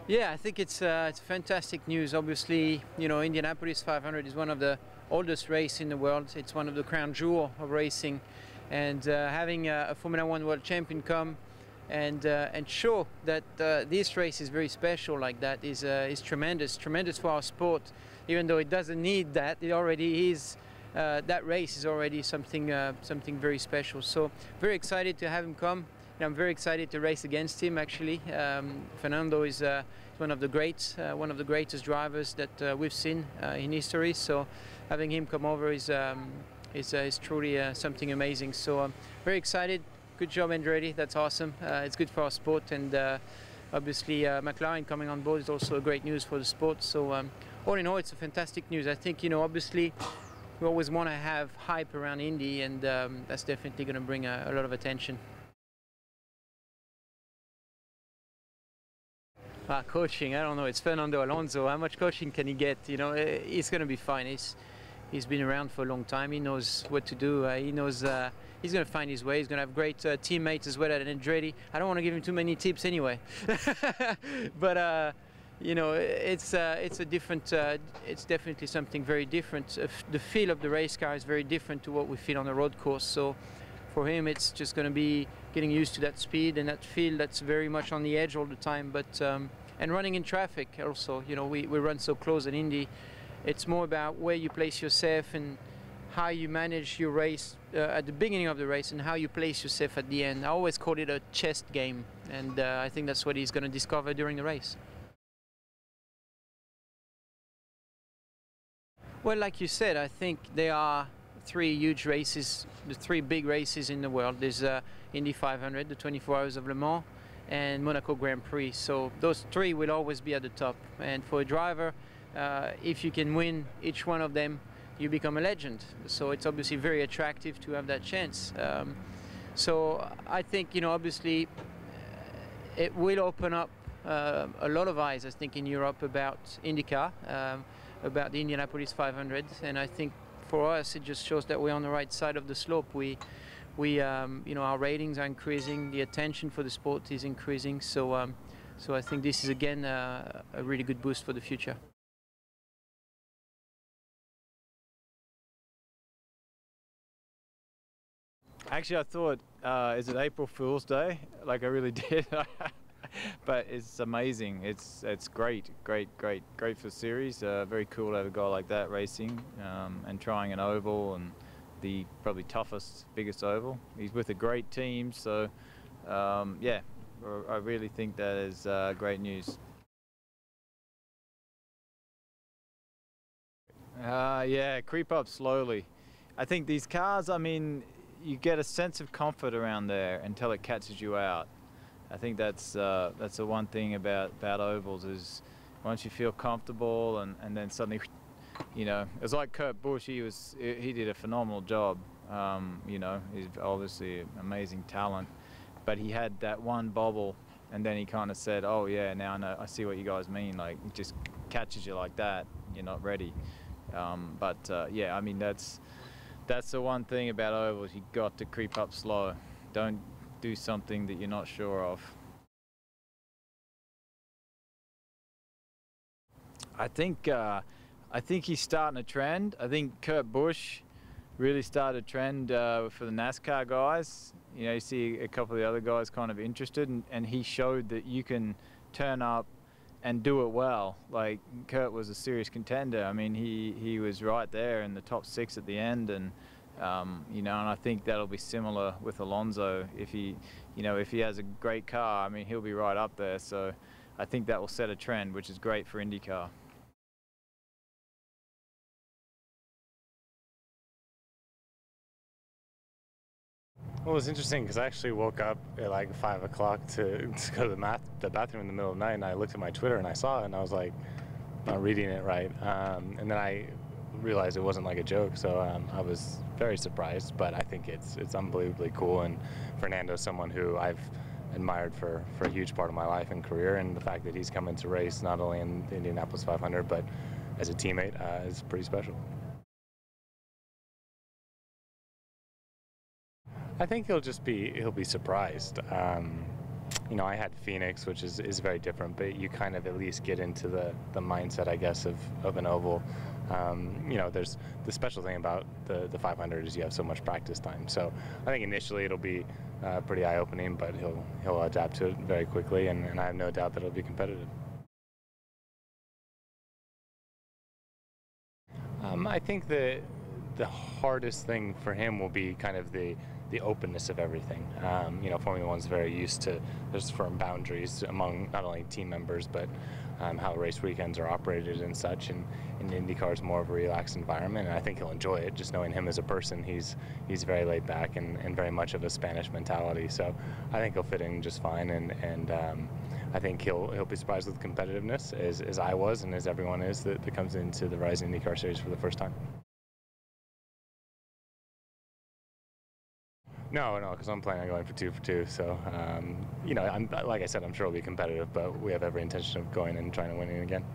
Yeah, I think it's fantastic news. Obviously, you know, Indianapolis 500 is one of the oldest race in the world. It's one of the crown jewel of racing, and having a Formula One world champion come and show that this race is very special like that is tremendous for our sport. Even though it doesn't need that, it already is. That race is already something very special. So very excited to have him come. And I'm very excited to race against him. Actually, Fernando is one of the greatest drivers that we've seen in history. So having him come over is truly something amazing. So I'm very excited. Good job, Andretti. That's awesome. It's good for our sport, and obviously McLaren coming on board is also great news for the sport. So all in all, it's a fantastic news. I think, you know, obviously we always want to have hype around Indy, and that's definitely going to bring a lot of attention. Coaching, I don't know. It's Fernando Alonso. How much coaching can he get? You know, he's going to be fine. He's been around for a long time. He knows what to do. He knows he's going to find his way. He's going to have great teammates as well at Andretti. I don't want to give him too many tips anyway. But you know, it's a different. It's definitely something very different. The feel of the race car is very different to what we feel on the road course. So for him, it's just going to be getting used to that speed and that feel that's very much on the edge all the time. But and running in traffic also. You know, we run so close at Indy. It's more about where you place yourself and how you manage your race at the beginning of the race and how you place yourself at the end. I always call it a chess game, and I think that's what he's going to discover during the race. Well, like you said, I think there are three huge races, the three big races in the world. There's Indy 500, the 24 Hours of Le Mans, and Monaco Grand Prix. So those three will always be at the top. And for a driver, if you can win each one of them, you become a legend. So it's obviously very attractive to have that chance. So I think, you know, obviously it will open up a lot of eyes, I think, in Europe about IndyCar, about the Indianapolis 500. And I think for us, it just shows that we're on the right side of the slope. You know, our ratings are increasing, the attention for the sport is increasing. So I think this is again a really good boost for the future. Actually, I thought, is it April Fool's Day? Like, I really did. But it's amazing. It's great for the series. Very cool to have a guy like that racing and trying an oval, and the probably toughest, biggest oval. He's with a great team, so yeah, I really think that is great news. Yeah, creep up slowly. I think these cars, I mean, you get a sense of comfort around there until it catches you out. I think that's the one thing about ovals is once you feel comfortable and then suddenly, you know, it's like Kurt Busch. He did a phenomenal job. You know, he's obviously an amazing talent, but he had that one bobble, and then he kind of said, "Oh yeah, now I know. I see what you guys mean. Like, it just catches you like that. You're not ready." Yeah, I mean that's the one thing about ovals. You got to creep up slow. Don't do something that you're not sure of. I think he's starting a trend. I think Kurt Busch really started a trend for the NASCAR guys. You know, you see a couple of the other guys kind of interested, and he showed that you can turn up and do it well. Like, Kurt was a serious contender. I mean, he was right there in the top 6 at the end, and you know, and I think that'll be similar with Alonso. If he has a great car, I mean, he'll be right up there. So I think that will set a trend, which is great for IndyCar. Well, it was interesting because I actually woke up at like 5 o'clock to go to the bathroom in the middle of the night, and I looked at my Twitter and I saw it, and I was like, not reading it right. And then I realized it wasn't like a joke, so I was very surprised. But I think it's unbelievably cool, and Fernando's someone who I've admired for a huge part of my life and career, and the fact that he's coming to race not only in the Indianapolis 500 but as a teammate is pretty special. I think he'll be surprised. you know, I had Phoenix, which is very different, but you kind of at least get into the mindset, I guess, of an oval. You know, there's the special thing about the 500 is you have so much practice time. So I think initially it'll be pretty eye-opening, but he'll adapt to it very quickly, and I have no doubt that it'll be competitive. I think the hardest thing for him will be kind of the openness of everything. You know, Formula One's very used to there's firm boundaries among not only team members, but how race weekends are operated and such. And IndyCar is more of a relaxed environment, and I think he'll enjoy it. Just knowing him as a person, he's very laid back and very much of a Spanish mentality. So I think he'll fit in just fine, and I think he'll be surprised with competitiveness, as I was and as everyone is that comes into the Rise IndyCar series for the first time. No, because I'm planning on going for 2 for 2. So, you know, like I said, I'm sure it'll be competitive, but we have every intention of going and trying to win it again.